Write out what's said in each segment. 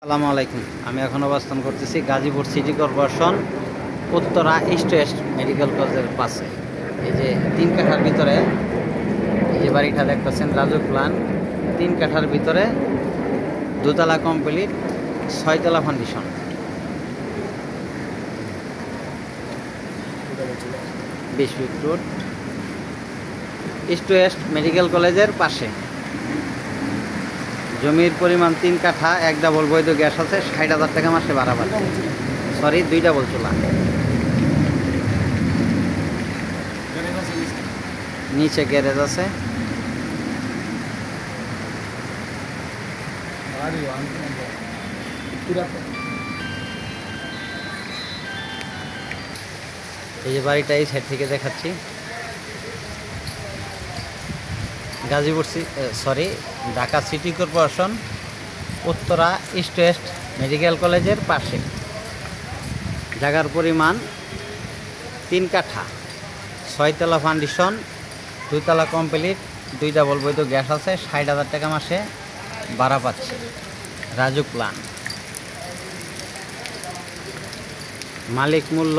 আসসালামু আলাইকুম। আমি এখন অবস্থান করতেছি Gazipur city corporation Uttara east West medical কলেজের পাশে। এই যে 3 কাঠার ভিতরে এই যে বাড়িটা দেখতেছেন রাজুক প্ল্যান, 3 কাঠার ভিতরে দোতলা কমপ্লিট, 6 তলা foundation. Biswajit road, east West medical কলেজের পাশে। জমির পরিমাণ 3 কাঠা, 1 ডাবল বৈধ গ্যাস আছে, 60,000 টাকা মাসে ভাড়া পাচ্ছে। সরি, 2 ডাবল চুলা। নিচে গ্যারেজ আছে। এই যে বাড়িটা এই সাইড থেকে দেখাচ্ছি। Gazipur Dhaka city corporation Uttara east West medical কলেজের পাশে। জায়গার পরিমাণ 3 কাঠা, 6 তলা ফাউন্ডেশন, 2 তলা কমপ্লিট, 2 ডাবল বৈধ গ্যাস আছে, 60,000 টাকা মাসে ভাড়া পাচ্ছে। রাজুক প্ল্যান। মালিক মূল্য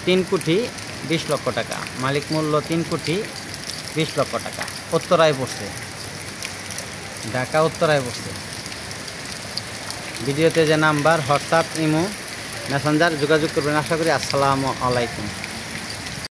3 কোটি 20 লক্ষ টাকা। মালিক মূল্য 3 কোটি 20 লক্ষ টাকা। উত্তরায় পড়ছে, ঢাকা উত্তরায় পড়ছে। ভিডিওতে যে নাম্বার, হোয়াটসঅ্যাপ, ইমো, মেসেঞ্জার যোগাযোগ করবেন আশা করি। আসসালামু আলাইকুম।